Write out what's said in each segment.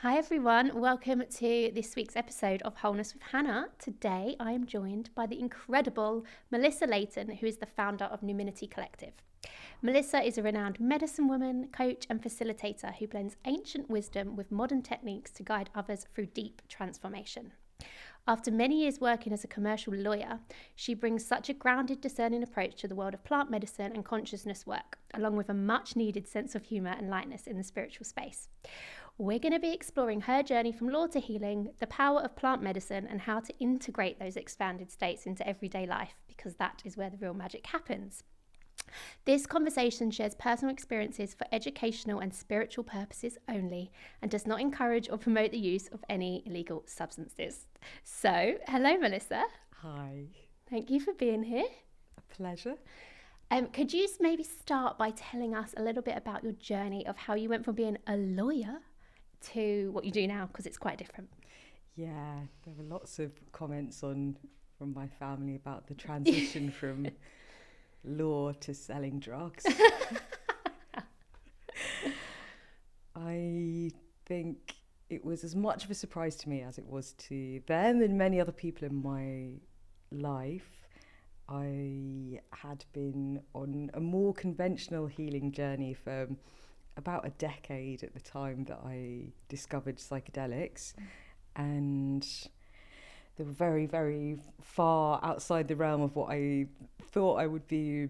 Hi everyone, welcome to this week's episode of Wholeness with Hannah. Today I am joined by the incredible Melissa Layton, who is the founder of Numinity Collective. Melissa is a renowned medicine woman, coach and facilitator who blends ancient wisdom with modern techniques to guide others through deep transformation. After many years working as a commercial lawyer, she brings such a grounded, discerning approach to the world of plant medicine and consciousness work, along with a much needed sense of humour and lightness in the spiritual space. We're going to be exploring her journey from law to healing, the power of plant medicine, and how to integrate those expanded states into everyday life, because that is where the real magic happens. This conversation shares personal experiences for educational and spiritual purposes only and does not encourage or promote the use of any illegal substances. So, hello, Melissa. Hi. Thank you for being here. A pleasure. Could you maybe start by telling us a little bit about your journey of how you went from being a lawyer to what you do now, because it's quite different? Yeah, there were lots of comments from my family about the transition from law to selling drugs. I think it was as much of a surprise to me as it was to them and many other people in my life. I had been on a more conventional healing journey for about a decade at the time that I discovered psychedelics, and they were very, very far outside the realm of what I thought I would be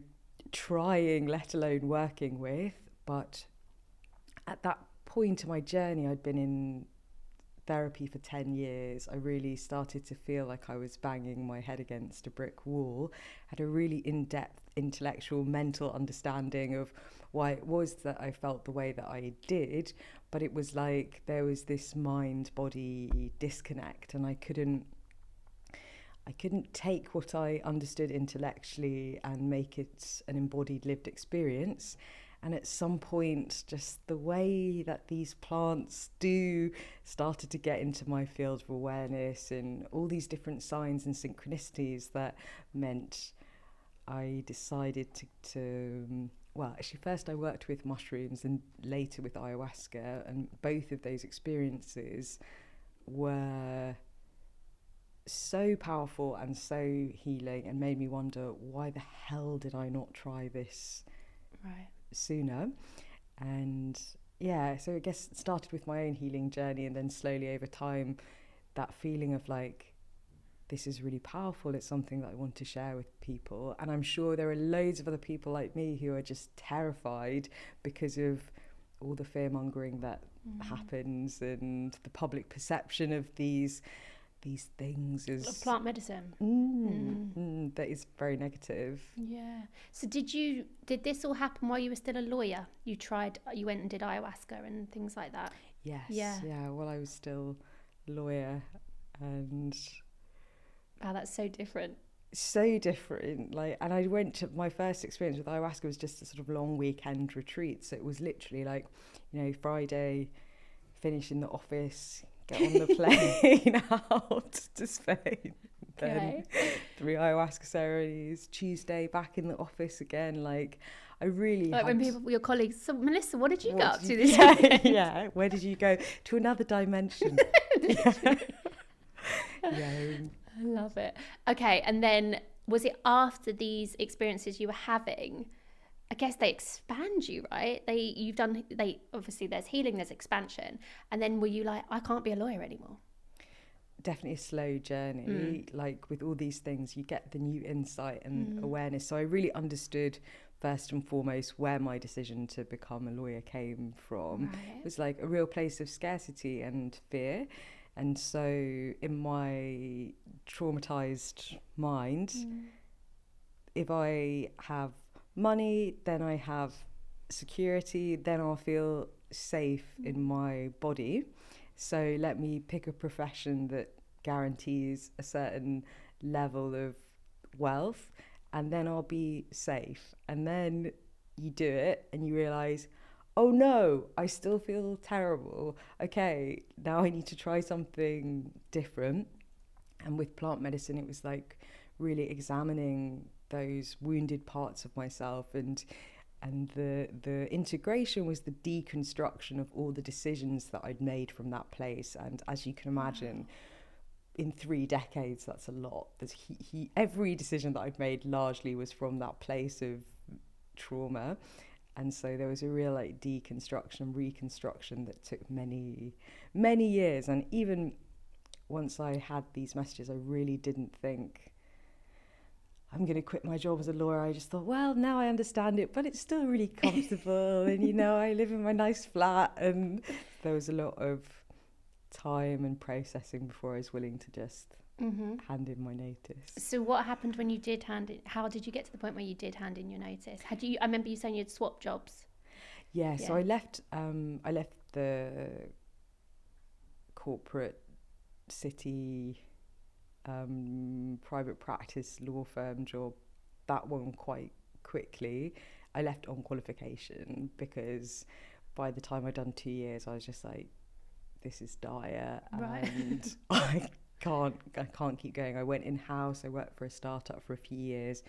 trying, let alone working with. But at that point in my journey, I'd been in therapy for 10 years. I really started to feel like I was banging my head against a brick wall, had a really in-depth intellectual, mental understanding of why it was that I felt the way that I did, but it was like there was this mind-body disconnect, and I couldn't take what I understood intellectually and make it an embodied lived experience. And at some point, just the way that these plants do started to get into my field of awareness, and all these different signs and synchronicities that meant I decided to well, actually first I worked with mushrooms and later with ayahuasca, and both of those experiences were so powerful and so healing and made me wonder, why the hell did I not try this sooner? And yeah, so I guess it started with my own healing journey, and then slowly over time that feeling of like, this is really powerful, it's something that I want to share with people. And I'm sure there are loads of other people like me who are just terrified because of all the fear mongering that happens and the public perception of these things as Plant medicine. that is very negative. Yeah. So did this all happen while you were still a lawyer? You went and did ayahuasca and things like that? Yes. Yeah. Well, I was still a lawyer, and Wow, that's so different. So different. And I went to, my first experience with ayahuasca was just a sort of long weekend retreat. So it was literally like, Friday, finish in the office, get on the plane out to Spain. Then 3 ayahuasca ceremonies. Tuesday, back in the office again. I really when people, your colleagues, so Melissa, what did you get up to this weekend? Yeah, where did you go? To another dimension. Yeah. I love it. Okay, and then was it after these experiences you were having? I guess they expand you, right? Obviously there's healing, there's expansion, and then were you like, I can't be a lawyer anymore? Definitely a slow journey. With all these things, you get the new insight and awareness. So I really understood first and foremost where my decision to become a lawyer came from. Right. It was like a real place of scarcity and fear. And so in my traumatized mind, if I have money, then I have security, then I'll feel safe in my body. So let me pick a profession that guarantees a certain level of wealth, and then I'll be safe. And then you do it and you realize, oh no, I still feel terrible. Okay, now I need to try something different. And with plant medicine, it was like really examining those wounded parts of myself and And the integration was the deconstruction of all the decisions that I'd made from that place. And as you can imagine, in 3 decades, that's a lot. Every decision that I'd made largely was from that place of trauma. And so there was a real like deconstruction and reconstruction that took many, many years. And even once I had these messages, I really didn't think I'm going to quit my job as a lawyer. I just thought, well, now I understand it, but it's still really comfortable. And, you know, I live in my nice flat. And there was a lot of time and processing before I was willing to just hand in my notice. So what happened when you did hand in? How did you get to the point where you did hand in your notice? I remember you saying you'd swapped jobs. Yeah, so I left the corporate city private practice law firm job, that one, quite quickly. I left on qualification because by the time I'd done 2 years, I was just like, this is dire, and I can't keep going. I went in-house. I worked for a startup for a few years.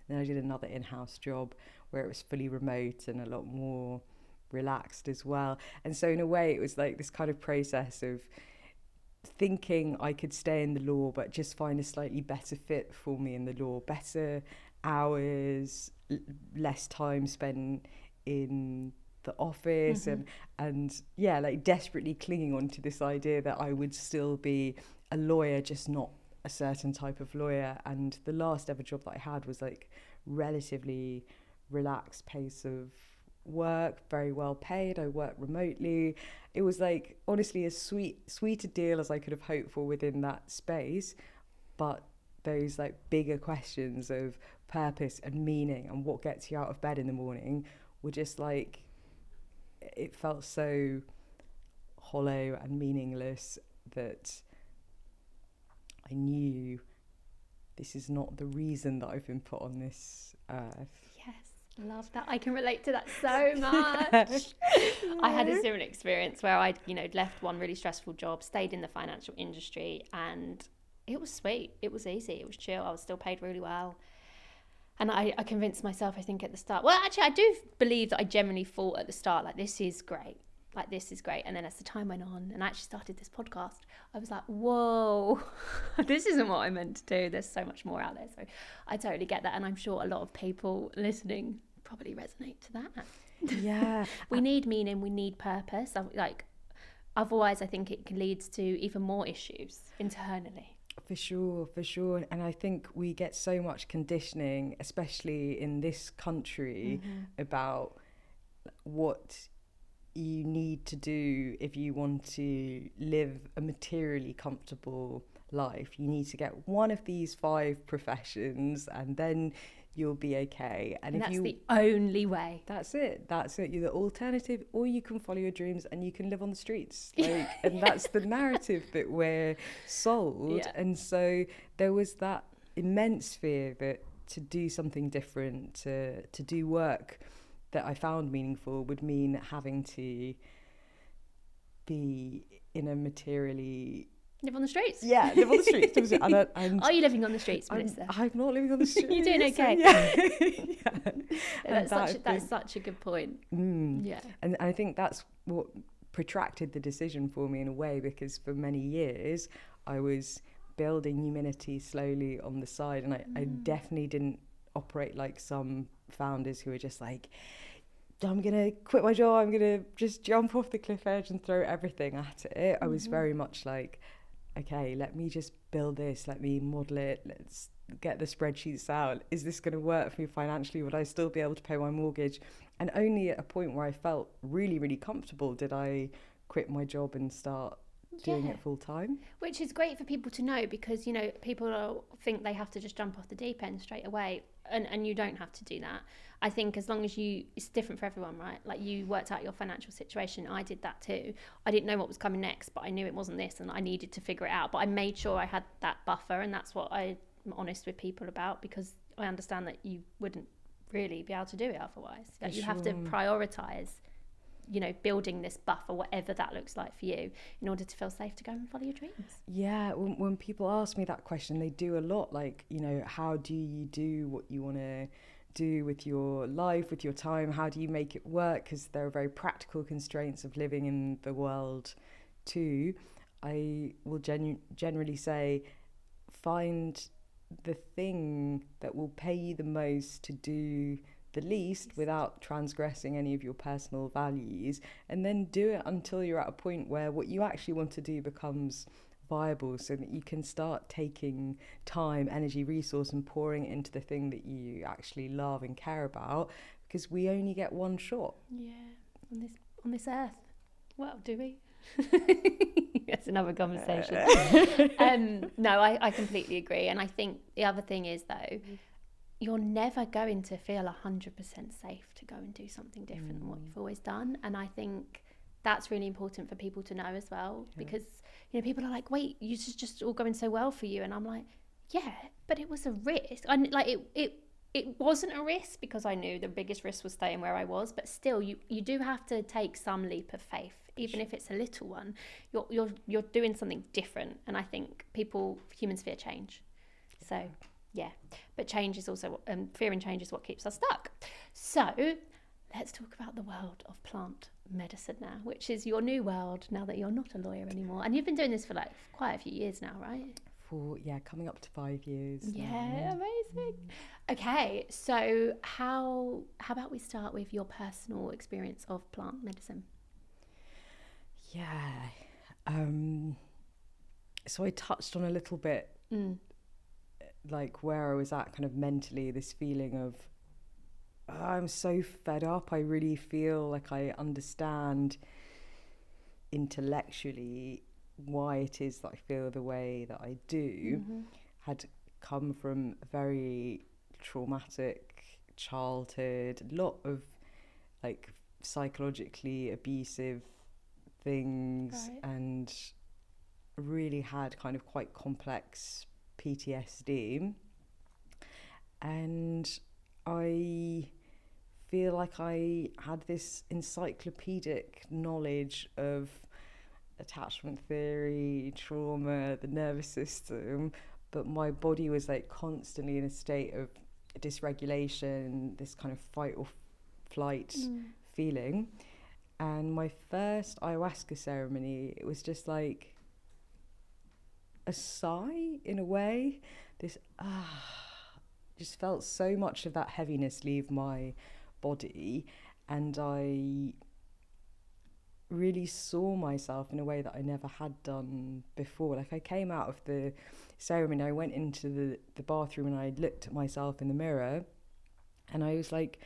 Then I did another in-house job where it was fully remote and a lot more relaxed as well. And so in a way, it was like this kind of process of thinking I could stay in the law but just find a slightly better fit for me in the law, better hours, less time spent in the office, and yeah, like desperately clinging on to this idea that I would still be a lawyer, just not a certain type of lawyer. And the last ever job that I had was like relatively relaxed pace of work, very well paid. I worked remotely. It was like honestly as sweet a deal as I could have hoped for within that space. But those like bigger questions of purpose and meaning and what gets you out of bed in the morning were just like, it felt so hollow and meaningless that I knew this is not the reason that I've been put on this earth. Yes. Love that. I can relate to that so much. I had a similar experience where I'd, left one really stressful job, stayed in the financial industry, and it was sweet. It was easy. It was chill. I was still paid really well. And I convinced myself, I think at the start, well, actually, I do believe that I genuinely thought at the start, like, this is great. Like, this is great. And then as the time went on and I actually started this podcast, I was like, whoa, this isn't what I meant to do. There's so much more out there. So I totally get that. And I'm sure a lot of people listening probably resonate to that. Yeah. We need meaning. We need purpose. Otherwise, I think it leads to even more issues internally. For sure. And I think we get so much conditioning, especially in this country, about what you need to do if you want to live a materially comfortable life. You need to get one of these 5 professions and then you'll be okay. And if that's the only way. That's it. You're the alternative, or you can follow your dreams and you can live on the streets. And that's the narrative that we're sold. Yeah. And so there was that immense fear that to do something different, to do work that I found meaningful would mean having to be in a materially... Live on the streets? Yeah, live on the streets. Are you living on the streets, Melissa? I'm not living on the streets. You're doing okay. Yeah. That's such a good point. Yeah. And I think that's what protracted the decision for me in a way, because for many years I was building Numinity slowly on the side, and I definitely didn't operate like some founders who are just like, I'm going to quit my job, I'm going to just jump off the cliff edge and throw everything at it. I was very much like, okay, let me just build this, let me model it, let's get the spreadsheets out. Is this going to work for me financially? Would I still be able to pay my mortgage? And only at a point where I felt really, really comfortable did I quit my job and start doing it full time. Which is great for people to know, because, people think they have to just jump off the deep end straight away. And you don't have to do that. I think as long as it's different for everyone, right? Like, you worked out your financial situation. I did that too. I didn't know what was coming next, but I knew it wasn't this and I needed to figure it out. But I made sure I had that buffer, and that's what I'm honest with people about, because I understand that you wouldn't really be able to do it otherwise. Like, you have to prioritise, building this buffer, whatever that looks like for you, in order to feel safe to go and follow your dreams. Yeah, when people ask me that question, they do a lot like, how do you do what you want to do with your life, with your time? How do you make it work? Because there are very practical constraints of living in the world too. I will generally say, find the thing that will pay you the most to do the least without transgressing any of your personal values, and then do it until you're at a point where what you actually want to do becomes viable, so that you can start taking time, energy, resource and pouring it into the thing that you actually love and care about, because we only get one shot. On this earth. Well, do we? That's another conversation. No, I completely agree. And I think the other thing is, though, you're never going to feel 100% safe to go and do something different than what you've always done. And I think that's really important for people to know as well, because, you know, people are like, wait, you just all going so well for you. And I'm like, yeah, but it was a risk. It wasn't a risk because I knew the biggest risk was staying where I was, but still you do have to take some leap of faith, even if it's a little one. You're doing something different. And I think humans fear change. So yeah, but change is also, fear and change is what keeps us stuck. So let's talk about the world of plant medicine now, which is your new world now that you're not a lawyer anymore. And you've been doing this for like quite a few years now, right? Coming up to 5 years. Yeah, amazing. Okay, so how about we start with your personal experience of plant medicine? Yeah. So I touched on a little bit like where I was at kind of mentally, this feeling of I'm so fed up. I really feel like I understand intellectually why it is that I feel the way that I do. Had come from a very traumatic childhood, a lot of like psychologically abusive things, and really had kind of quite complex PTSD. And I feel like I had this encyclopedic knowledge of attachment theory, trauma, the nervous system, but my body was like constantly in a state of dysregulation, this kind of fight or flight feeling. And my first ayahuasca ceremony, it was just like a sigh in a way. This just felt so much of that heaviness leave my body, and I really saw myself in a way that I never had done before. Like I came out of the ceremony, I went into the bathroom and I looked at myself in the mirror and I was like,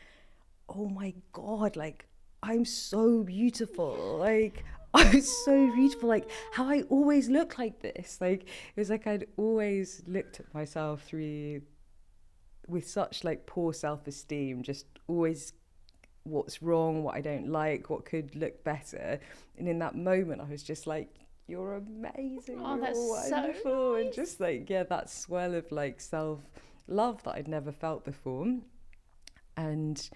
oh my God, like I'm so beautiful. Like I'm so beautiful. Like how I always look like this. Like it was like I'd always looked at myself with such like poor self-esteem, just always what's wrong, what I don't like, what could look better. And in that moment I was just like, you're amazing, oh, you're that's wonderful. So nice. And just like, yeah, that swell of like self-love that I'd never felt before. And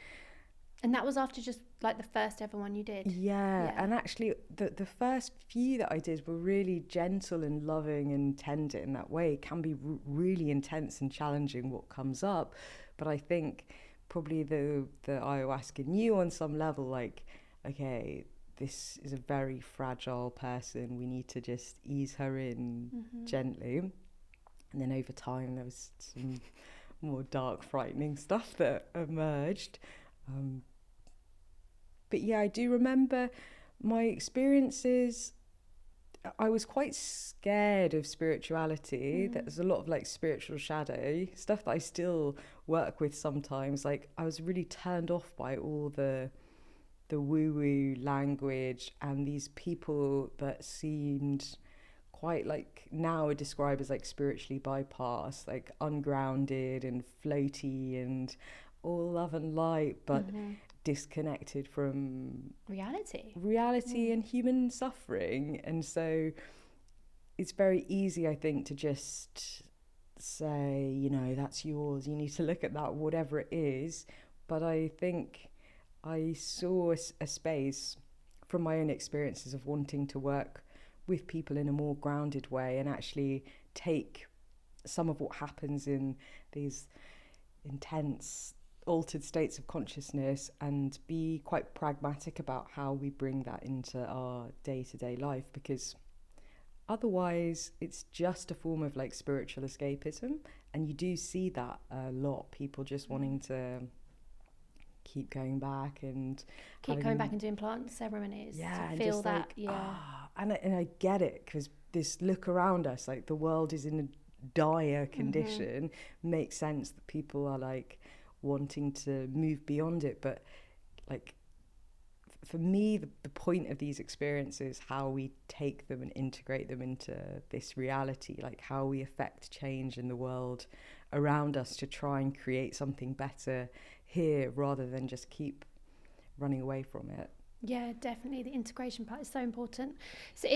that was after just like the first ever one you did? Yeah. And actually the first few that I did were really gentle and loving and tender in that way. It can be really intense and challenging what comes up, but I think probably the ayahuasca knew on some level, like, okay, this is a very fragile person, we need to just ease her in gently. And then over time there was some more dark, frightening stuff that emerged. But yeah, I do remember my experiences. I was quite scared of spirituality. There's a lot of like spiritual shadow stuff that I still work with sometimes. Like I was really turned off by all the woo-woo language and these people that seemed quite like now are described as like spiritually bypassed, like ungrounded and floaty and all love and light, but disconnected from reality and human suffering. And so it's very easy, I think, to just say, you know, that's yours, you need to look at that, whatever it is. But I think I saw a space from my own experiences of wanting to work with people in a more grounded way and actually take some of what happens in these intense altered states of consciousness and be quite pragmatic about how we bring that into our day-to-day life, because otherwise it's just a form of like spiritual escapism, and you do see that a lot, people just wanting to keep going back and doing plant ceremonies to feel just that and I get it, because this look around us, like the world is in a dire condition. Makes sense that people are like wanting to move beyond it, but like for me the point of these experiences, how we take them and integrate them into this reality, like how we affect change in the world around us to try and create something better here, rather than just keep running away from it. Yeah, definitely. The integration part is so important. So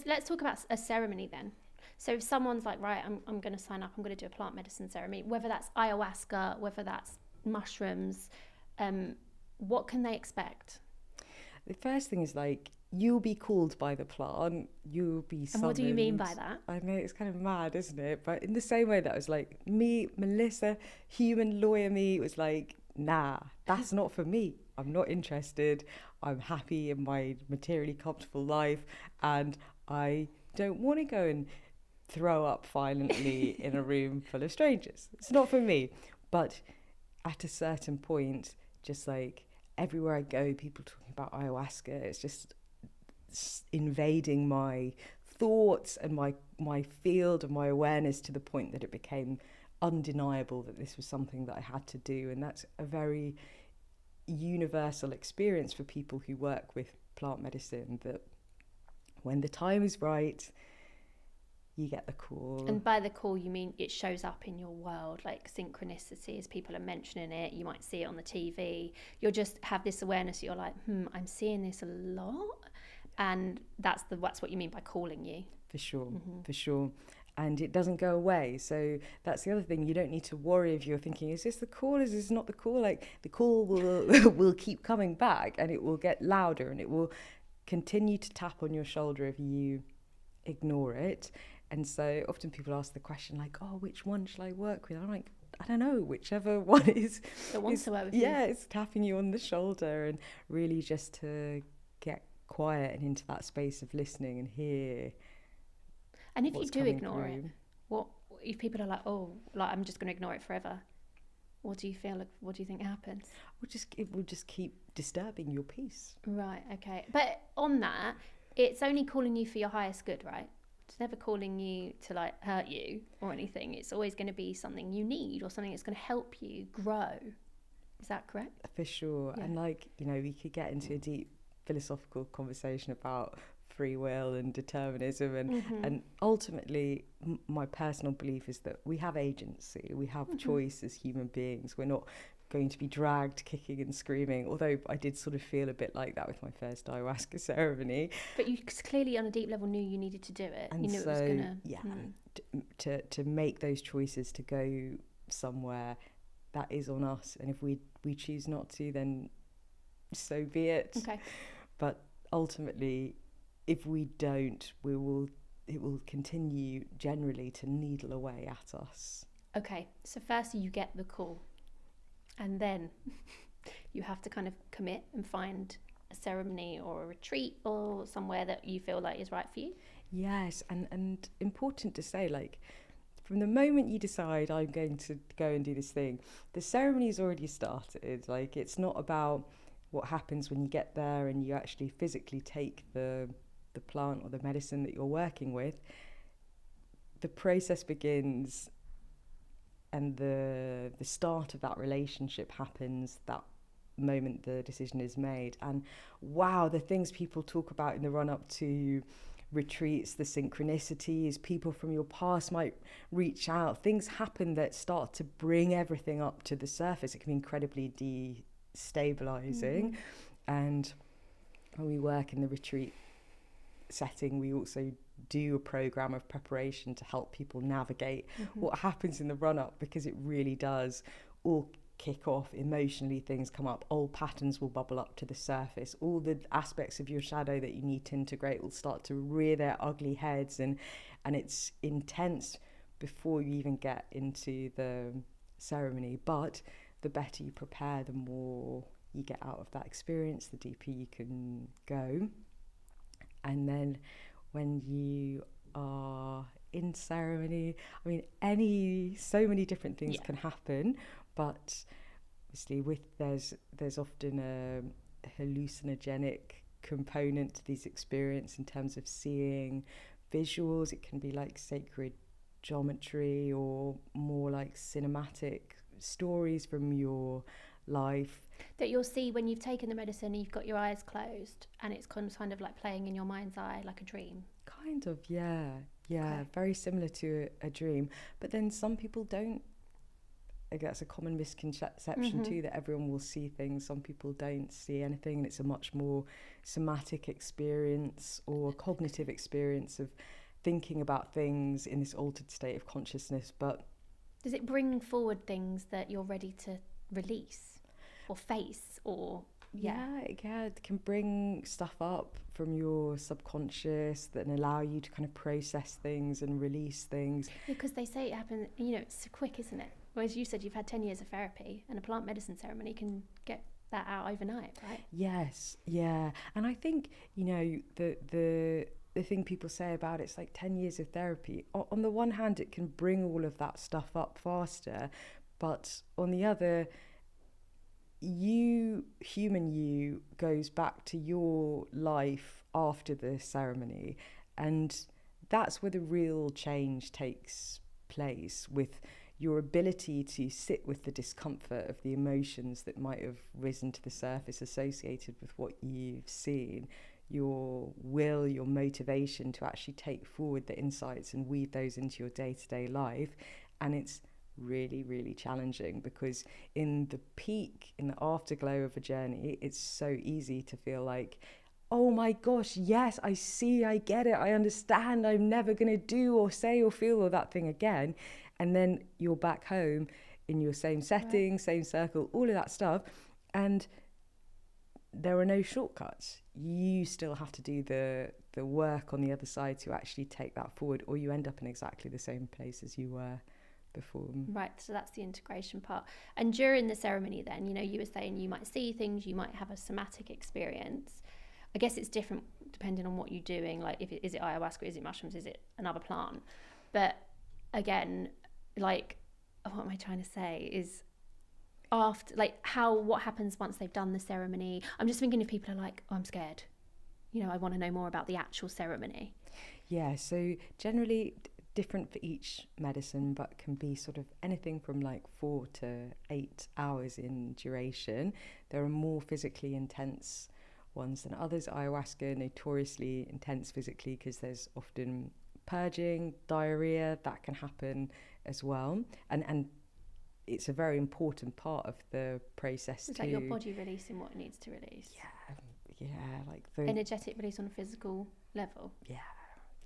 let's talk about a ceremony then. So if someone's like, right, I'm going to sign up, I'm going to do a plant medicine ceremony, whether that's ayahuasca, whether that's mushrooms, what can they expect? The first thing is like, you'll be called by the plant, you'll be summoned. And what do you mean by that? I know, it's kind of mad, isn't it? But in the same way that I was like, me, Melissa, human lawyer me, was like, nah, that's not for me. I'm not interested. I'm happy in my materially comfortable life, and I don't want to go and throw up violently in a room full of strangers. It's not for me. But at a certain point, just like everywhere I go, people talking about ayahuasca, it's just invading my thoughts and my field and my awareness, to the point that it became undeniable that this was something that I had to do. And that's a very universal experience for people who work with plant medicine, that when the time is right, you get the call. And by the call, you mean it shows up in your world, like synchronicity, as people are mentioning it. You might see it on the TV. You'll just have this awareness. You're like, I'm seeing this a lot. And that's what you mean by calling you. For sure. And it doesn't go away. So that's the other thing. You don't need to worry if you're thinking, is this the call? Is this not the call? Like, the call will keep coming back, and it will get louder, and it will continue to tap on your shoulder if you ignore it. And so often people ask the question like, oh, which one shall I work with? I'm like, I don't know, whichever one is that wants to work with you. Yeah, it's tapping you on the shoulder, and really just to get quiet and into that space of listening and hear. And if you do ignore it, what if people are like, oh, like I'm just going to ignore it forever? What do you feel like? What do you think happens? It will just keep disturbing your peace. Right. Okay. But on that, it's only calling you for your highest good, right? It's never calling you to like hurt you or anything. It's always going to be something you need or something that's going to help you grow. Is that correct? For sure. Yeah. And like, we could get into a deep philosophical conversation about free will and determinism, and ultimately my personal belief is that we have agency, we have choice as human beings. We're not going to be dragged kicking and screaming, although I did sort of feel a bit like that with my first ayahuasca ceremony. But you clearly on a deep level knew you needed to do it, and you knew so, it was gonna to make those choices to go somewhere, that is on us, and if we choose not to, then so be it. Okay. But ultimately, if we don't, it will continue generally to needle away at us. Okay, so first you get the call, and then you have to kind of commit and find a ceremony or a retreat or somewhere that you feel like is right for you. Yes, and important to say, like, from the moment you decide I'm going to go and do this thing, the ceremony's already started. Like, it's not about what happens when you get there and you actually physically take the plant or the medicine that you're working with. The process begins, and the start of that relationship happens that moment the decision is made. And wow, the things people talk about in the run-up to retreats, the synchronicities, people from your past might reach out, things happen that start to bring everything up to the surface. It can be incredibly destabilizing. And when we work in the retreat setting, we also do a program of preparation to help people navigate what happens in the run-up, because it really does all kick off emotionally. Things come up, old patterns will bubble up to the surface, all the aspects of your shadow that you need to integrate will start to rear their ugly heads, and it's intense before you even get into the ceremony. But the better you prepare, the more you get out of that experience, the deeper you can go. And then when you are in ceremony, I mean, so many different things can happen, but obviously there's often a hallucinogenic component to these experiences in terms of seeing visuals. It can be like sacred geometry or more like cinematic stories from your life that you'll see when you've taken the medicine and you've got your eyes closed and it's kind of like playing in your mind's eye like a dream. Kind of, yeah, okay. Very similar to a dream. But then some people don't. I guess a common misconception too, that everyone will see things. Some people don't see anything, and it's a much more somatic experience or cognitive experience of thinking about things in this altered state of consciousness. But does it bring forward things that you're ready to release or face, or it can bring stuff up from your subconscious that allow you to kind of process things and release things. Because they say it happens, it's quick, isn't it? Whereas you said you've had 10 years of therapy, and a plant medicine ceremony can get that out overnight, right? Yes, yeah. And I think, the thing people say about it's like 10 years of therapy, on the one hand, it can bring all of that stuff up faster, but on the other, human you goes back to your life after the ceremony, and that's where the real change takes place, with your ability to sit with the discomfort of the emotions that might have risen to the surface associated with what you've seen, your will, your motivation to actually take forward the insights and weave those into your day-to-day life. And it's really, really challenging, because in the afterglow of a journey, it's so easy to feel like, oh my gosh, yes, I see, I get it, I understand, I'm never going to do or say or feel or that thing again. And then you're back home in your same setting, same circle, all of that stuff. And there are no shortcuts. You still have to do the work on the other side to actually take that forward, or you end up in exactly the same place as you were before. Right, so that's the integration part. And during the ceremony then, you were saying you might see things, you might have a somatic experience. I guess it's different depending on what you're doing, like is it ayahuasca, is it mushrooms, is it another plant? But again, like, what am I trying to say is after, like, what happens once they've done the ceremony? I'm just thinking if people are like, oh, I'm scared, I want to know more about the actual ceremony. Yeah, so generally different for each medicine, but can be sort of anything from like 4 to 8 hours in duration. There are more physically intense ones than others. Ayahuasca, notoriously intense physically, because there's often purging, diarrhea, that can happen as well. And it's a very important part of the process. Is that your body releasing what it needs to release? Yeah, like the energetic release on a physical level.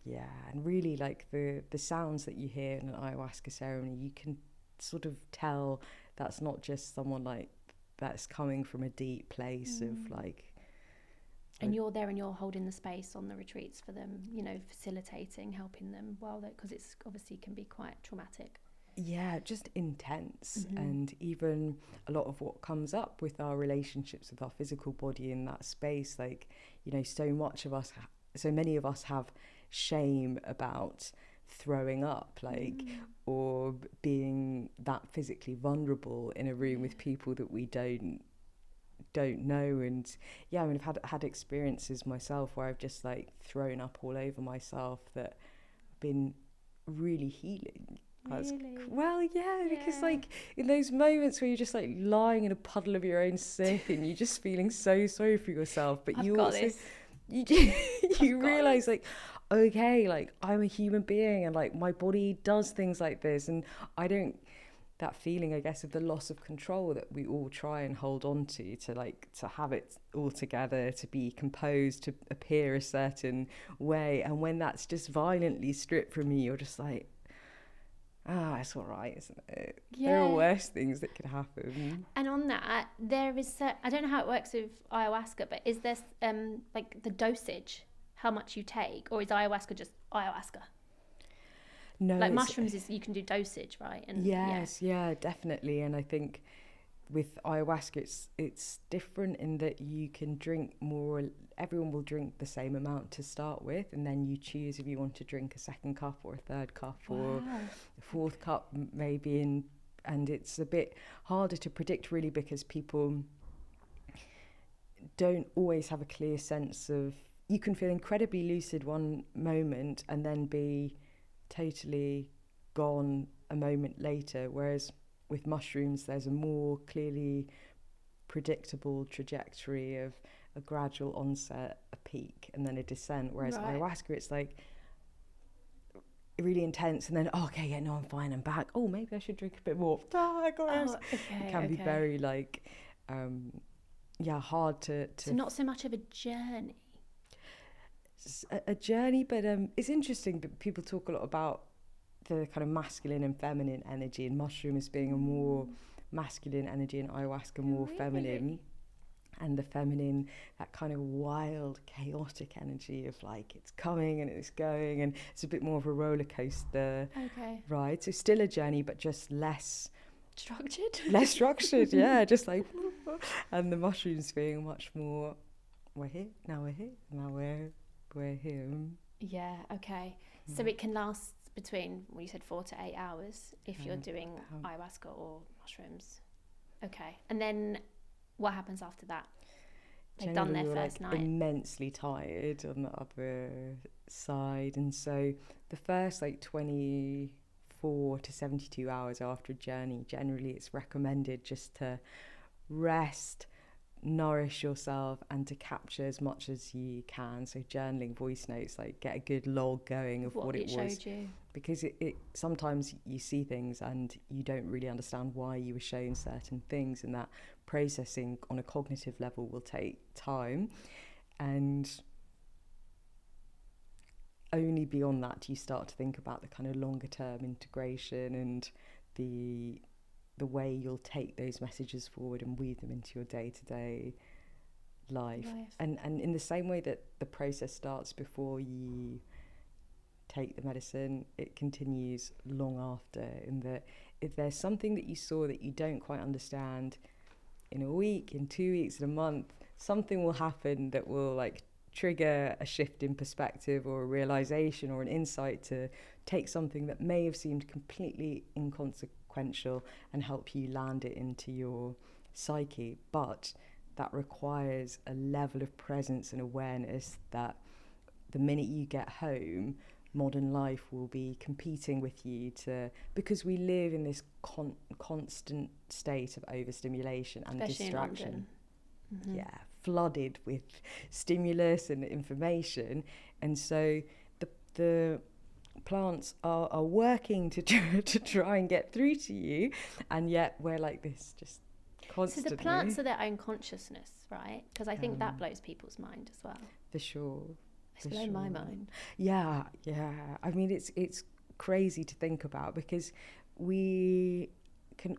Yeah, and really like the sounds that you hear in an ayahuasca ceremony, you can sort of tell that's not just someone like that's coming from a deep place of like. And you're there and you're holding the space on the retreats for them, facilitating, helping them because it's obviously can be quite traumatic. Yeah, just intense. And even a lot of what comes up with our relationships with our physical body in that space, like, so many of us have shame about throwing up, like, or being that physically vulnerable in a room with people that we don't know. And I've had experiences myself where I've just like thrown up all over myself that have been really healing. Really? Because like in those moments where you're just like lying in a puddle of your own sick and you're just feeling so sorry for yourself, but you realize like, okay, like I'm a human being and like my body does things like this, and that feeling, I guess, of the loss of control that we all try and hold on to have it all together, to be composed, to appear a certain way. And when that's just violently stripped from you, you're just like, it's all right, isn't it? Yeah. There are worse things that could happen. And on that, there is, I don't know how it works with ayahuasca, but is there like the dosage, how much you take, or is ayahuasca just ayahuasca? No, like mushrooms is you can do dosage, right? And yes, yeah, definitely. And I think with ayahuasca, it's different in that you can drink more. Everyone will drink the same amount to start with, and then you choose if you want to drink a second cup or a third cup or a fourth cup maybe. And it's a bit harder to predict really, because people don't always have a clear sense of, you can feel incredibly lucid one moment and then be totally gone a moment later, whereas with mushrooms there's a more clearly predictable trajectory of a gradual onset, a peak, and then a descent, whereas ayahuasca, it's like really intense, and then I'm fine, I'm back, maybe I should drink a bit more. It can be very like hard to so not so much of a journey. A journey, but it's interesting that people talk a lot about the kind of masculine and feminine energy, and mushroom as being a more masculine energy, and ayahuasca more feminine. And the feminine, that kind of wild, chaotic energy of like, it's coming and it's going, and it's a bit more of a roller coaster ride. So still a journey, but just less structured. Yeah, just like, and the mushrooms being much more, we're here, now we're here. Yeah, okay. So it can last between, well, you said 4 to 8 hours if you're doing ayahuasca or mushrooms. Okay. And then what happens after that? They've done their first night. Immensely tired on the other side. And so the first 24 to 72 hours after a journey, generally it's recommended just to rest, nourish yourself, and to capture as much as you can. So journaling, voice notes, get a good log going of what it was. Showed you. Because it sometimes you see things and you don't really understand why you were shown certain things, and that processing on a cognitive level will take time, and only beyond that do you start to think about the kind of longer term integration and the way you'll take those messages forward and weave them into your day-to-day life. And in the same way that the process starts before you take the medicine, it continues long after, in that if there's something that you saw that you don't quite understand, in a week, in 2 weeks, in a month, something will happen that will trigger a shift in perspective or a realization or an insight to take something that may have seemed completely inconsequential and help you land it into your psyche. But that requires a level of presence and awareness that the minute you get home, modern life will be competing with you because we live in this constant state of overstimulation and especially distraction. In London. Mm-hmm. Yeah, flooded with stimulus and information, and so the plants are working to try and get through to you, and yet we're like this just constantly. So the plants are their own consciousness, right? Because I think that blows people's mind as well. For sure. It's blown my mind. Yeah. I mean, it's crazy to think about, because we can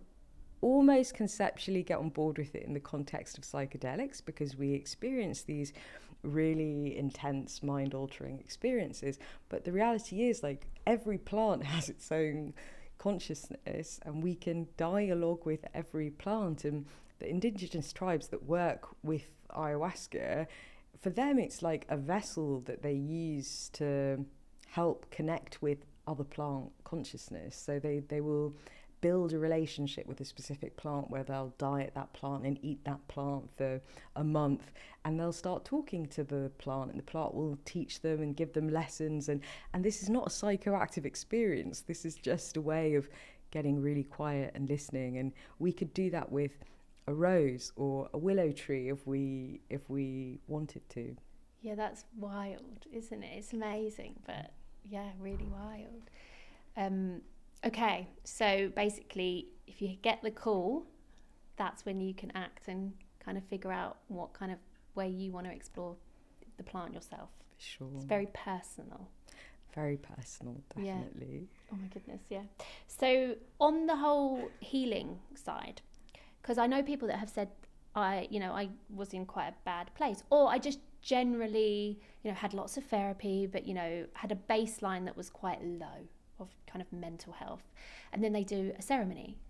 almost conceptually get on board with it in the context of psychedelics, because we experience these really intense mind-altering experiences. But the reality is, every plant has its own consciousness, and we can dialogue with every plant. And the indigenous tribes that work with ayahuasca, for them it's like a vessel that they use to help connect with other plant consciousness. So they will build a relationship with a specific plant, where they'll diet that plant and eat that plant for a month, and they'll start talking to the plant, and the plant will teach them and give them lessons. And this is not a psychoactive experience. This is just a way of getting really quiet and listening. And we could do that with a rose or a willow tree if we wanted to. Yeah, that's wild, isn't it? It's amazing, but yeah, really wild. Okay, so basically, if you get the call, that's when you can act and kind of figure out what kind of way you want to explore the plant yourself. Sure. It's very personal. Very personal, definitely. Yeah. Oh my goodness, yeah. So on the whole healing side, because I know people that have said, I was in quite a bad place, or I just generally, had lots of therapy, but, had a baseline that was quite low of kind of mental health. And then they do a ceremony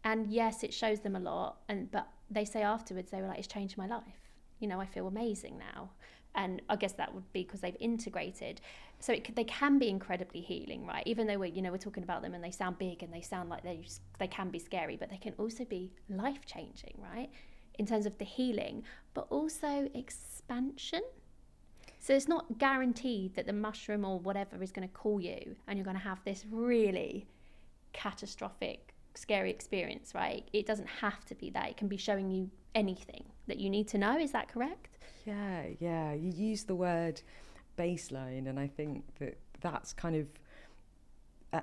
And yes, it shows them a lot. But they say afterwards, they were like, it's changed my life. You know, I feel amazing now. And I guess that would be because they've integrated. So they can be incredibly healing, right? Even though we're talking about them and they sound big and they sound like they can be scary, but they can also be life-changing, right? In terms of the healing, but also expansion. So it's not guaranteed that the mushroom or whatever is going to call you and you're going to have this really catastrophic, scary experience, right? It doesn't have to be that. It can be showing you anything that you need to know. Is that correct? Yeah. You use the word baseline, and I think that's kind of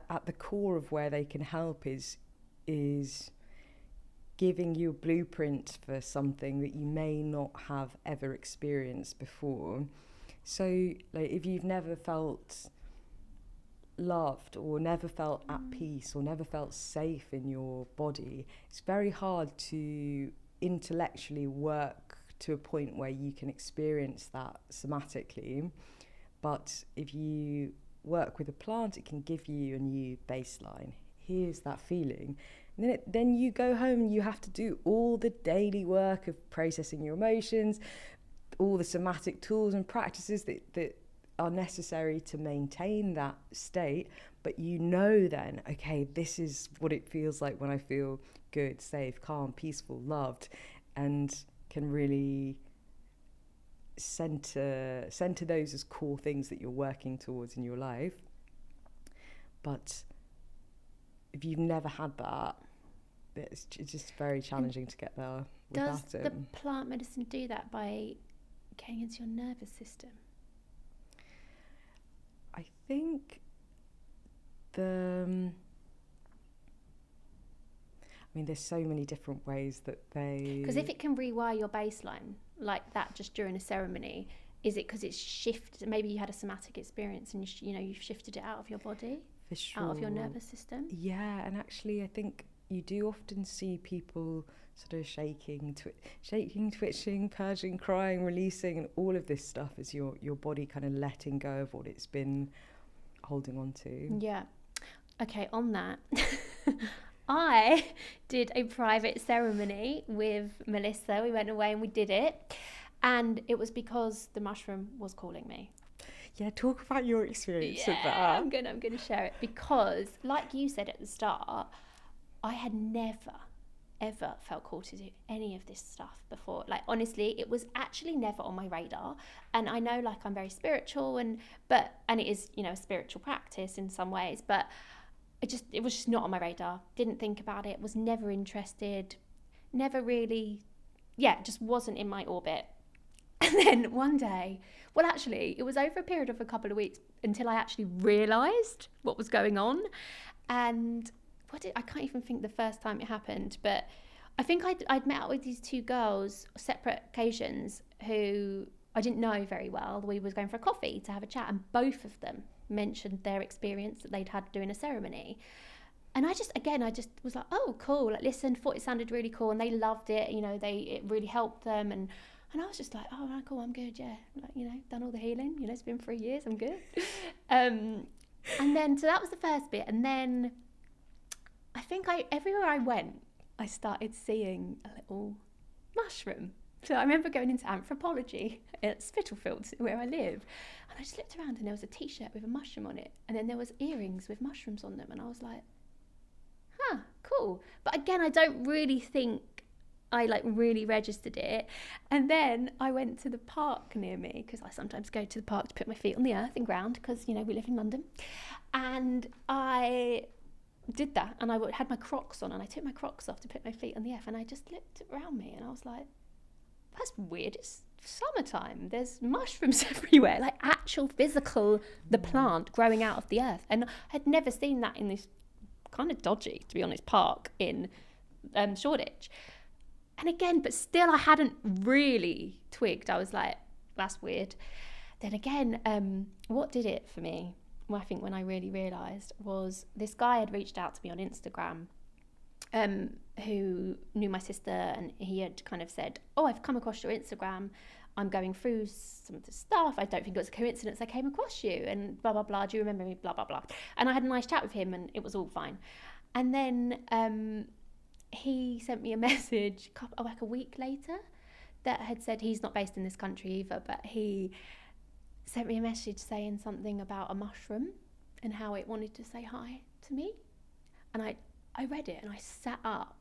at the core of where they can help is giving you a blueprint for something that you may not have ever experienced before. So, like, if you've never felt loved or never felt at peace or never felt safe in your body, it's very hard to intellectually work to a point where you can experience that somatically. But if you work with a plant, it can give you a new baseline. Here's that feeling. And then you go home and you have to do all the daily work of processing your emotions, all the somatic tools and practices that are necessary to maintain that state. But you know then, okay, this is what it feels like when I feel good, safe, calm, peaceful, loved, and can really center those as core things that you're working towards in your life. But if you've never had that, it's just very challenging to get there without it. Does the plant medicine do that by getting into your nervous system? I think there's so many different ways that they... Because if it can rewire your baseline like that just during a ceremony, is it because it's shifted? Maybe you had a somatic experience and you've shifted it out of your body, for sure, out of your nervous system. Yeah, and actually I think you do often see people sort of shaking, twitching, purging, crying, releasing, and all of this stuff is your body kind of letting go of what it's been holding on to. Yeah. Okay, on that, I did a private ceremony with Melissa. We went away and we did it. And it was because the mushroom was calling me. Yeah, talk about your experience of that. I'm gonna share it because, like you said at the start, I had never, ever felt called to do any of this stuff before. Like, honestly, it was actually never on my radar. And I know, like, I'm very spiritual and it is, a spiritual practice in some ways, but it was just not on my radar. Didn't think about it, was never interested, never really, it just wasn't in my orbit. And then one day, well, actually, it was over a period of a couple of weeks until I actually realised what was going on. And I can't even think the first time it happened, but I think I'd met up with these two girls, separate occasions, who I didn't know very well. We were going for a coffee to have a chat, and both of them mentioned their experience that they'd had doing a ceremony. And I just was like, oh, cool. Like, listened, thought it sounded really cool, and they loved it. It really helped them, and I was just like, oh, right, cool, I'm good, yeah. Like, done all the healing. It's been 3 years, I'm good. And then, so that was the first bit. And then I think everywhere I went, I started seeing a little mushroom. So I remember going into anthropology at Spitalfields, where I live, and I just looked around and there was a t-shirt with a mushroom on it, and then there was earrings with mushrooms on them, and I was like, huh, cool. But again, I don't really think I really registered it. And then I went to the park near me, because I sometimes go to the park to put my feet on the earth and ground, because we live in London, and I did that, and I had my Crocs on, and I took my Crocs off to put my feet on the earth, and I just looked around me and I was like, that's weird, it's summertime, there's mushrooms everywhere, like actual physical, the plant growing out of the earth. And I had never seen that in this kind of dodgy, to be honest, park in Shoreditch. And again, but still I hadn't really twigged. I was like, that's weird. Then again, what did it for me, I think when I really realised, was this guy had reached out to me on Instagram, who knew my sister, and he had kind of said, oh, I've come across your Instagram, I'm going through some of the stuff, I don't think it was a coincidence I came across you, and blah blah blah, do you remember me, blah blah blah. And I had a nice chat with him and it was all fine. And then he sent me a message like a week later that had said, he's not based in this country either, but he sent me a message saying something about a mushroom and how it wanted to say hi to me. And I read it and I sat up,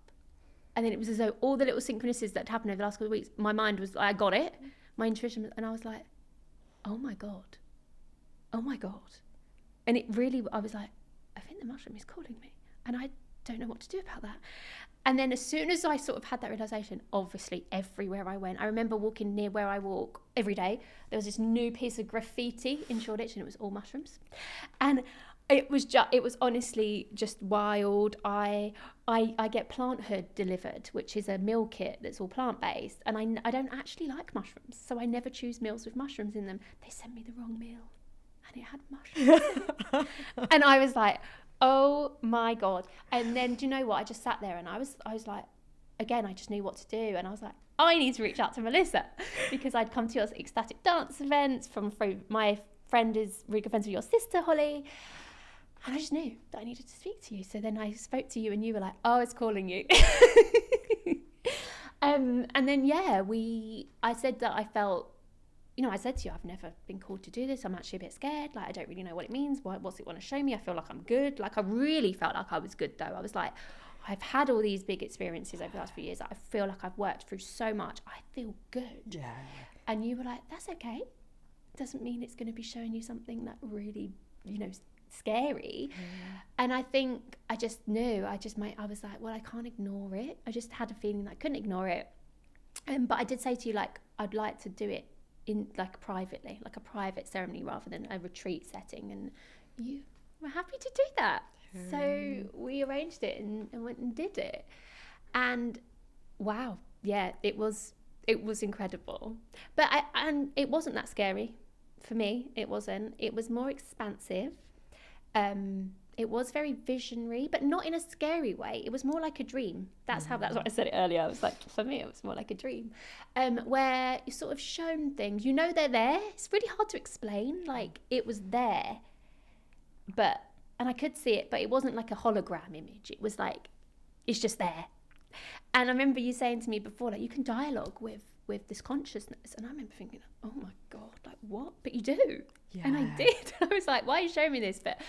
and then it was as though all the little synchronicities that happened over the last couple of weeks, my mind was, I got it, my intuition, and I was like, oh my God. And it really, I was like, I think the mushroom is calling me, and I don't know what to do about that. And then as soon as I sort of had that realization, obviously everywhere I went, I remember walking near where I walk every day, there was this new piece of graffiti in Shoreditch, and it was all mushrooms. And it was honestly just wild. I get Plant Hood delivered, which is a meal kit that's all plant-based, and I don't actually like mushrooms, so I never choose meals with mushrooms in them. They sent me the wrong meal, and it had mushrooms. And I was like, oh my God. And then, do you know what? I just sat there and I was like, again, I just knew what to do. And I was like, I need to reach out to Melissa, because I'd come to your ecstatic dance events from my friend is really good friends with your sister, Holly. And I just knew that I needed to speak to you. So then I spoke to you and you were like, oh, it's calling you. And then, yeah, I said that I felt, I said to you, I've never been called to do this. I'm actually a bit scared. Like, I don't really know what it means. What's it want to show me? I feel like I'm good. Like, I really felt like I was good, though. I was like, I've had all these big experiences over the last few years. I feel like I've worked through so much. I feel good. Yeah. And you were like, that's okay. Doesn't mean it's going to be showing you something that really, scary. And I think I just knew. I was like, well, I can't ignore it. I just had a feeling that I couldn't ignore it. But I did say to you, like, I'd like to do it in like privately, like a private ceremony rather than a retreat setting, and you were happy to do that. So we arranged it and went and did it, and wow, yeah, it was incredible. But it wasn't that scary for me. It wasn't. It was more expansive. It was very visionary, but not in a scary way. It was more like a dream. That's what I said it earlier. I was like, for me, it was more like a dream, where you're sort of shown things. They're there. It's really hard to explain. Like, it was there, and I could see it, but it wasn't like a hologram image. It was like, it's just there. And I remember you saying to me before, like, you can dialogue with this consciousness. And I remember thinking, oh my God, like, what? But you do. Yeah. And I did. I was like, why are you showing me this? But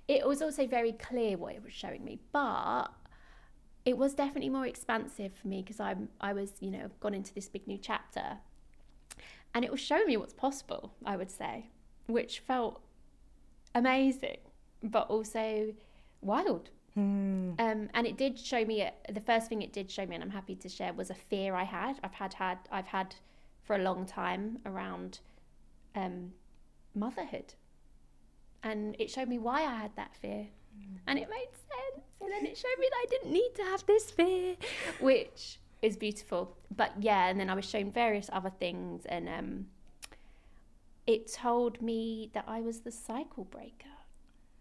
it was also very clear what it was showing me. But it was definitely more expansive for me, because I was, gone into this big new chapter. And it was showing me what's possible, I would say, which felt amazing, but also wild. And it did show me, the first thing it did show me, and I'm happy to share, was a fear I've had for a long time around motherhood. And it showed me why I had that fear, and it made sense. And then it showed me that I didn't need to have this fear, which is beautiful. But yeah, and then I was shown various other things, and it told me that I was the cycle breaker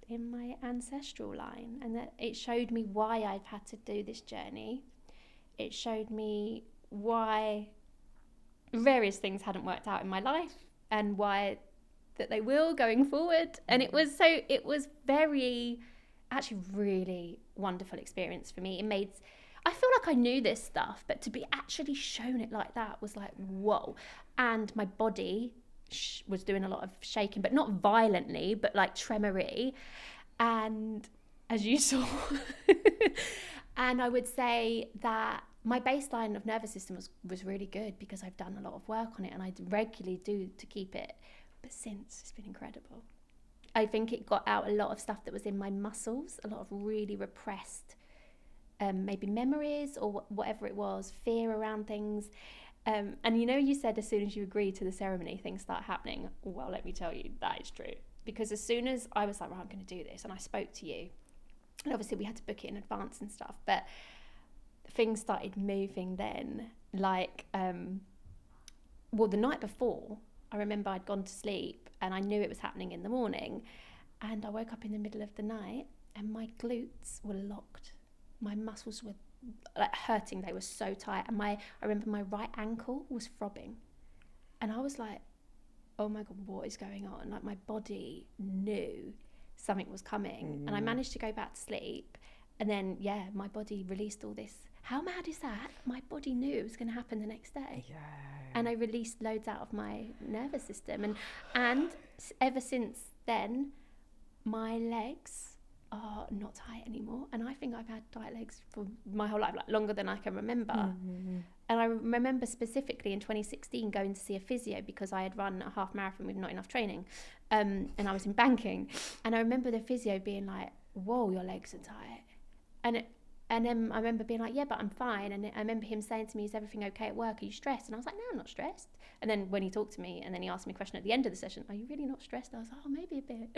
in my ancestral line, and that it showed me why I've had to do this journey. It showed me why various things hadn't worked out in my life, and why that they will going forward. And it was very, actually really wonderful experience for me. I feel like I knew this stuff, but to be actually shown it like that was like, whoa. And my body was doing a lot of shaking, but not violently, but like tremory. And as you saw, and I would say that my baseline of nervous system was really good, because I've done a lot of work on it, and I regularly do to keep it. But since, it's been incredible. I think it got out a lot of stuff that was in my muscles, a lot of really repressed, maybe memories or whatever it was, fear around things. And you said as soon as you agreed to the ceremony, things start happening. Well, let me tell you, that is true. Because as soon as I was like, right, I'm going to do this, and I spoke to you, and obviously we had to book it in advance and stuff, but things started moving then. Like, the night before, I remember I'd gone to sleep and I knew it was happening in the morning, and I woke up in the middle of the night and my glutes were locked. My muscles were like hurting. They were so tight. And I remember my right ankle was throbbing, and I was like, oh my God, what is going on? Like, my body knew something was coming. And I managed to go back to sleep, and then my body released all this how mad is that? My body knew it was going to happen the next day. Yeah. And I released loads out of my nervous system. And ever since then, my legs are not tight anymore. And I think I've had tight legs for my whole life, like longer than I can remember. Mm-hmm. And I remember specifically in 2016 going to see a physio because I had run a half marathon with not enough training. And I was in banking. And I remember the physio being like, whoa, your legs are tight. And then I remember being like, yeah, but I'm fine. And I remember him saying to me, is everything okay at work? Are you stressed? And I was like, no, I'm not stressed. And then when he talked to me and then he asked me a question at the end of the session, are you really not stressed? I was like, oh, maybe a bit.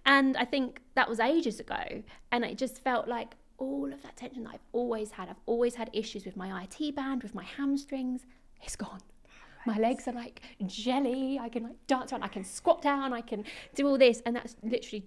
And I think that was ages ago. And it just felt like all of that tension that I've always had issues with my IT band, with my hamstrings. It's gone. My legs are like jelly. I can like dance around. I can squat down. I can do all this. And that's literally,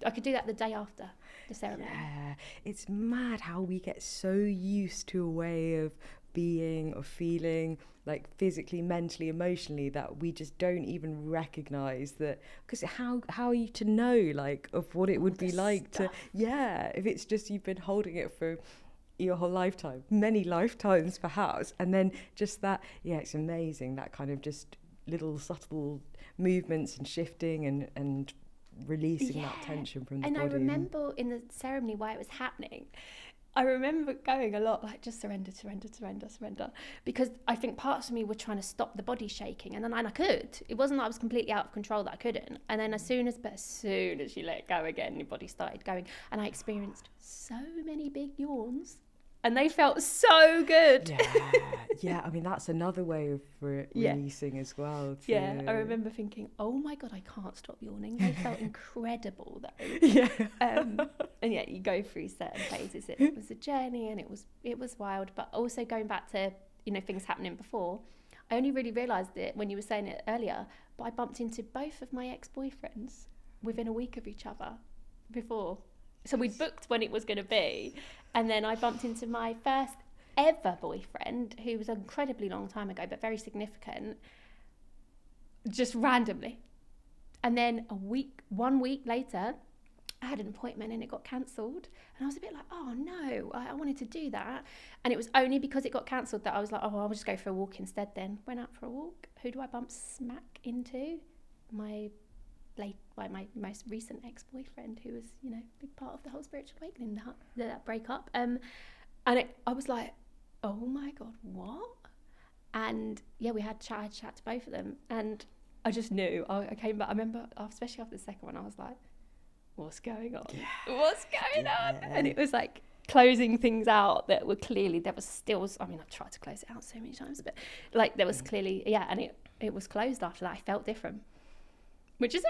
I could do that the day after the ceremony. Yeah, it's mad how we get so used to a way of being or feeling, like physically, mentally, emotionally, that we just don't even recognise that. Because how are you to know, like, of what it would be like to, if it's just you've been holding it for your whole lifetime, many lifetimes perhaps, and then just that, it's amazing, that kind of just little subtle movements and shifting and releasing that tension from the body. And I remember in the ceremony while it was happening, I remember going a lot like, just surrender, because I think parts of me were trying to stop the body shaking, and I could. It wasn't that I was completely out of control that I couldn't. And then as soon as you let go again, your body started going, and I experienced so many big yawns. And they felt so good. Yeah. I mean, that's another way of releasing as well. Yeah, I remember thinking, oh my God, I can't stop yawning. They felt incredible though. Yeah. And you go through certain phases. It was a journey and it was wild. But also going back to, things happening before, I only really realised it when you were saying it earlier, but I bumped into both of my ex-boyfriends within a week of each other before. So we'd booked when it was going to be. And then I bumped into my first ever boyfriend, who was an incredibly long time ago, but very significant, just randomly. And then 1 week later, I had an appointment and it got cancelled. And I was a bit like, oh no, I wanted to do that. And it was only because it got cancelled that I was like, oh, I'll just go for a walk instead then. Went out for a walk. Who do I bump smack into? My most recent ex-boyfriend, who was, a big part of the whole spiritual awakening, that breakup. And I was like, oh my God, what? And we had chat to both of them, and I just knew. I came back. I remember, especially after the second one, I was like, what's going on? Yeah. What's going on? And it was like closing things out that were clearly, there was still, I mean, I've tried to close it out so many times, but like there was clearly, and it was closed after that. I felt different. Which is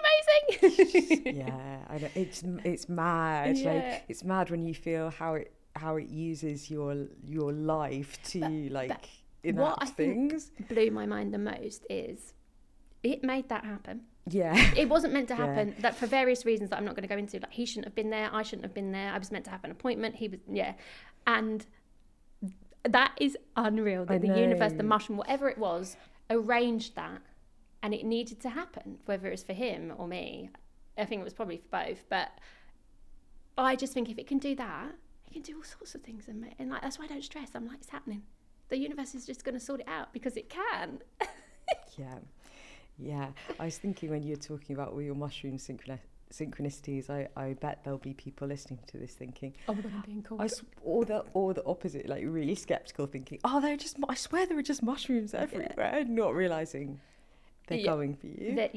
amazing. I know. It's mad. Yeah. Like, it's mad when you feel how it uses your life to enact what things. Think blew my mind the most is it made that happen. Yeah. It wasn't meant to happen. That for various reasons that I'm not going to go into. Like, he shouldn't have been there. I shouldn't have been there. I was meant to have an appointment. He was and that is unreal. That the universe, the mushroom, whatever it was, arranged that. And it needed to happen, whether it was for him or me. I think it was probably for both. But I just think if it can do that, it can do all sorts of things. And that's why I don't stress. I'm like, it's happening. The universe is just going to sort it out because it can. Yeah. I was thinking when you were talking about all your mushroom synchronicities, I bet there'll be people listening to this thinking, oh my God, I'm being called. Or the opposite, like really skeptical, thinking, oh, I swear there are just mushrooms everywhere, not realising they're going for you.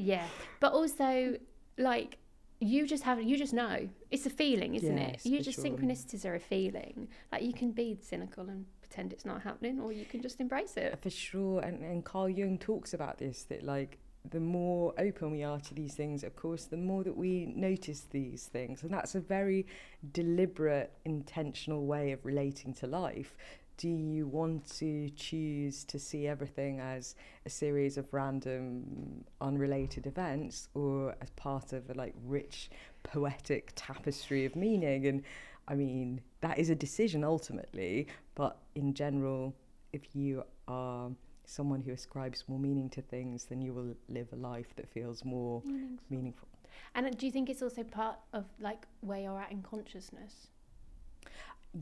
But also, like, you just know. It's a feeling, isn't it? Synchronicities are a feeling. Like, you can be cynical and pretend it's not happening, or you can just embrace it. For sure. And Carl Jung talks about this, that like the more open we are to these things, of course, the more that we notice these things. And that's a very deliberate, intentional way of relating to life. Do you want to choose to see everything as a series of random, unrelated events, or as part of a like rich, poetic tapestry of meaning? And I mean, that is a decision ultimately, but in general, if you are someone who ascribes more meaning to things, then you will live a life that feels more meaningful. And do you think it's also part of like where you're at in consciousness?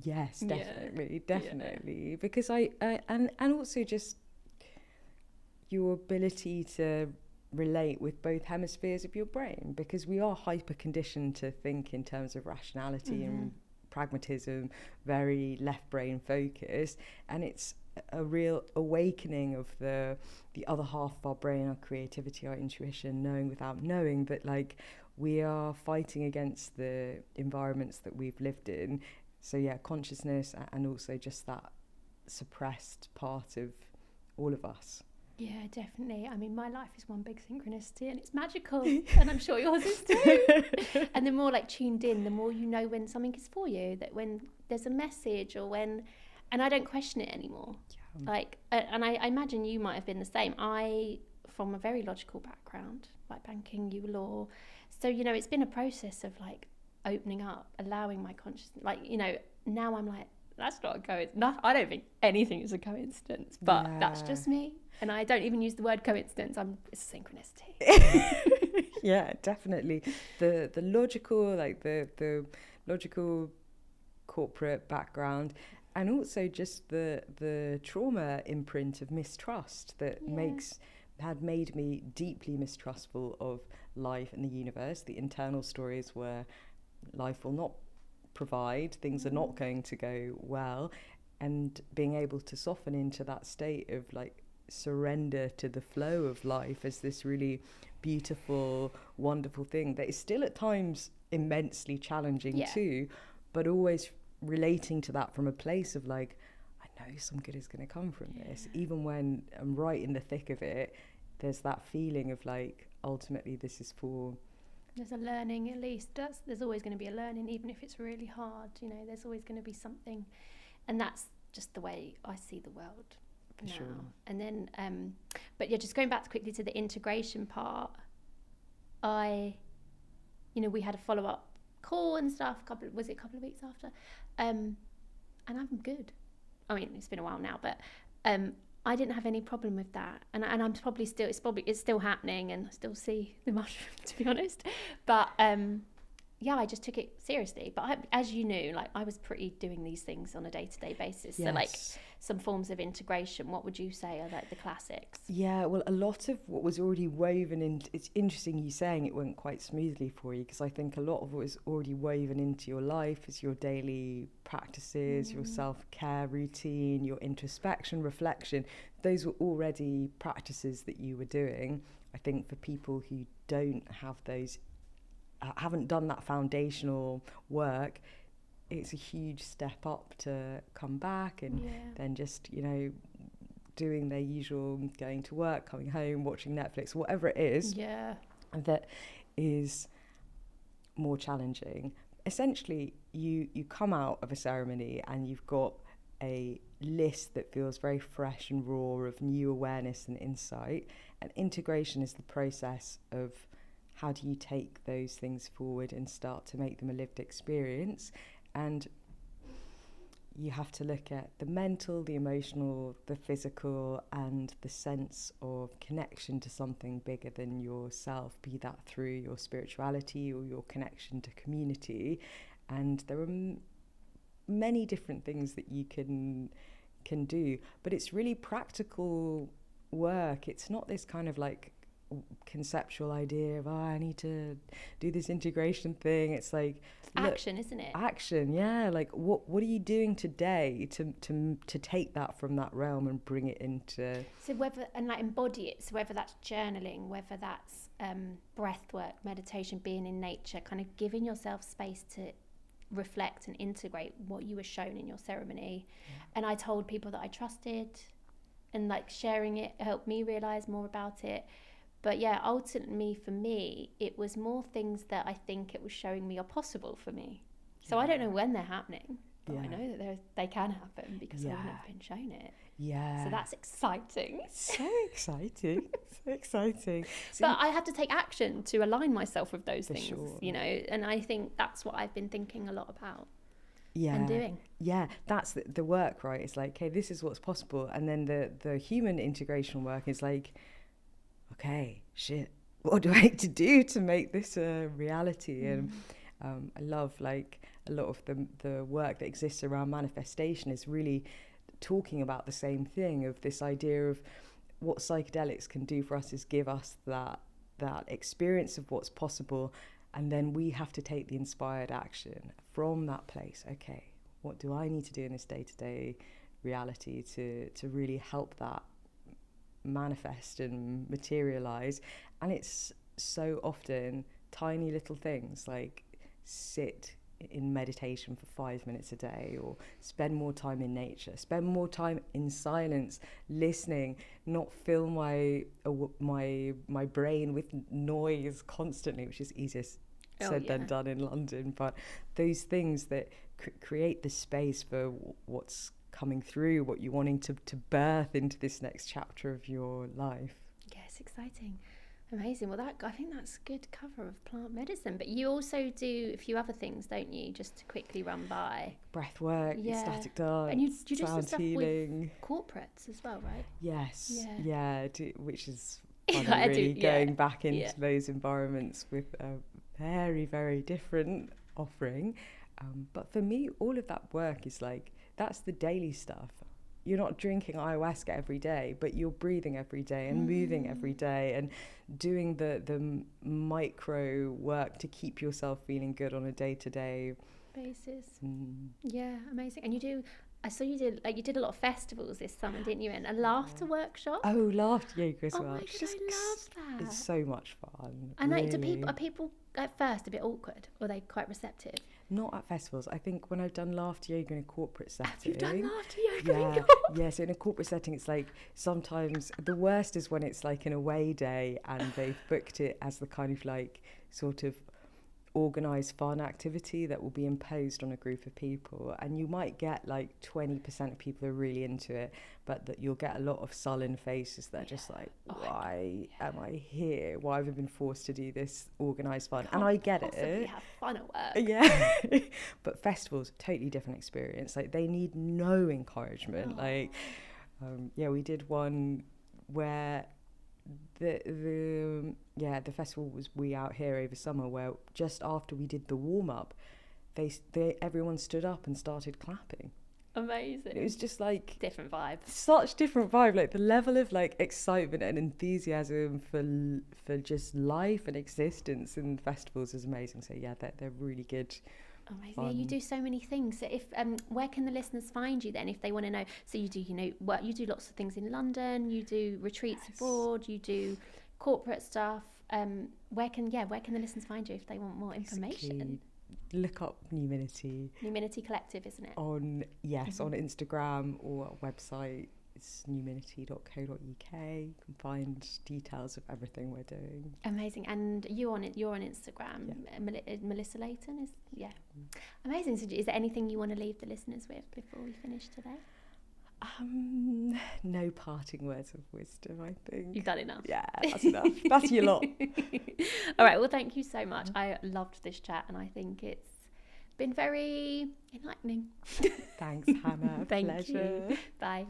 Yes, definitely. Because and also just your ability to relate with both hemispheres of your brain, because we are hyper conditioned to think in terms of rationality and pragmatism, very left brain focused, and it's a real awakening of the other half of our brain, our creativity, our intuition, knowing without knowing, but like we are fighting against the environments that we've lived in. So yeah, consciousness, and also just that suppressed part of all of us. Yeah, definitely. I mean, my life is one big synchronicity, and it's magical, and I'm sure yours is too. And the more like tuned in, the more you know when something is for you, that when there's a message or when, and I don't question it anymore. Yeah. Like, and I imagine you might have been the same. I, from a very logical background, like banking, you law, so you know, it's been a process of like opening up, allowing my consciousness. Like, you know, now I'm like, that's not a coincidence. I don't think anything is a coincidence, but that's just me. And I don't even use the word coincidence. It's synchronicity. Yeah, definitely. The logical, like the logical corporate background, and also just the trauma imprint of mistrust that had made me deeply mistrustful of life and the universe. The internal stories where life will not provide, things are not going to go well, and being able to soften into that state of like surrender to the flow of life as this really beautiful, wonderful thing that is still at times immensely challenging too, but always relating to that from a place of like, I know some good is going to come from this, even when I'm right in the thick of it. There's that feeling of like, ultimately this is for, there's a learning, at least. There's always going to be a learning, even if it's really hard. You know, there's always going to be something, and that's just the way I see the world now. Sure. And then, but yeah, just going back quickly to the integration part. We had a follow-up call and stuff. A couple of weeks after, and I'm good. I mean, it's been a while now, but I didn't have any problem with that, and I'm probably still it's still happening, and I still see the mushroom, to be honest. But I just took it seriously. But as you knew, like I was pretty doing these things on a day-to-day basis. Yes. So like some forms of integration, what would you say are like the classics? Yeah, well, a lot of what was already woven in, it's interesting you saying it went quite smoothly for you, because I think a lot of what was already woven into your life is your daily practices, your self-care routine, your introspection, reflection. Those were already practices that you were doing. I think for people who don't have those, haven't done that foundational work, it's a huge step up to come back and then just, doing their usual, going to work, coming home, watching Netflix, whatever it is that is more challenging. Essentially, you come out of a ceremony and you've got a list that feels very fresh and raw of new awareness and insight, and integration is the process of how do you take those things forward and start to make them a lived experience. And you have to look at the mental, the emotional, the physical, and the sense of connection to something bigger than yourself, be that through your spirituality or your connection to community. And there are many different things that you can do, but it's really practical work. It's not this kind of like conceptual idea of I need to do this integration thing. It's like action, isn't it? Action, yeah. Like what are you doing today to take that from that realm and bring it into, so whether, and like embody it, so whether that's journaling, whether that's breath work, meditation, being in nature, kind of giving yourself space to reflect and integrate what you were shown in your ceremony. And I told people that I trusted, and like sharing it helped me realize more about it. But yeah, ultimately for me, it was more things that I think it was showing me are possible for me. So I don't know when they're happening, but I know that they can happen because I've never been shown it. Yeah. So that's exciting. So exciting. So exciting. But I have to take action to align myself with those things, and I think that's what I've been thinking a lot about. And doing. Yeah, that's the work, right? It's like, okay, this is what's possible. And then the human integration work is like, okay, shit, what do I need to do to make this a reality? And I love like a lot of the work that exists around manifestation is really talking about the same thing, of this idea of what psychedelics can do for us is give us that experience of what's possible, and then we have to take the inspired action from that place. Okay, what do I need to do in this day-to-day reality to really help that manifest and materialize? And it's so often tiny little things like sit in meditation for 5 minutes a day, or spend more time in nature, spend more time in silence, listening, not fill my brain with noise constantly, which is easier said than done in London. But those things that create the space for what's coming through, what you're wanting to birth into this next chapter of your life. Yes, exciting. Amazing. Well, I think that's a good cover of plant medicine. But you also do a few other things, don't you? Just to quickly run by. Breath work, ecstatic dance, and you do some sound stuff healing. With corporates as well, right? Yes. Which is fun, I really do, going back into those environments with a very, very different offering. But for me, all of that work is like, that's the daily stuff. You're not drinking ayahuasca every day, but you're breathing every day and moving every day and doing the micro work to keep yourself feeling good on a day-to-day basis. Yeah, amazing. And I saw you did a lot of festivals this summer, didn't you? And a laughter workshop. Oh, laughter yoga as well. My God, I love that. It's so much fun. And like, really. are people at first a bit awkward, or are they quite receptive? Not at festivals. I think when I've done laughter yoga in a corporate setting. Have you done laughter yoga? Yeah. So in a corporate setting, it's like sometimes the worst is when it's like an away day and they've booked it as the kind of like sort of organised fun activity that will be imposed on a group of people, and you might get like 20% of people are really into it, but that you'll get a lot of sullen faces that are just like, why am I here? Why have I been forced to do this organised fun? And I get it. Have fun at work. Yeah. But festivals, totally different experience. Like they need no encouragement. We did one where the festival was We Out Here over summer, where just after we did the warm-up, everyone stood up and started clapping. Amazing. It was just like different vibe. Such different vibe. Like the level of like excitement and enthusiasm for just life and existence in festivals is amazing. So yeah, they're really good. Amazing. Yeah, you do so many things. So if where can the listeners find you then if they want to know? So you do, you do lots of things in London, you do retreats abroad, you do corporate stuff. Where can the listeners find you if they want more information? Look up Numinity Collective, isn't it? On Instagram or our website. It's numinity.co.uk. You can find details of everything we're doing. Amazing. And you're on Instagram. Yeah. Melissa Layton is amazing. So is there anything you want to leave the listeners with before we finish today? No parting words of wisdom, I think. You've done enough. Yeah, that's enough. That's your lot. All right, well, thank you so much. I loved this chat and I think it's been very enlightening. Thanks, Hannah. Thank Pleasure. you. Bye.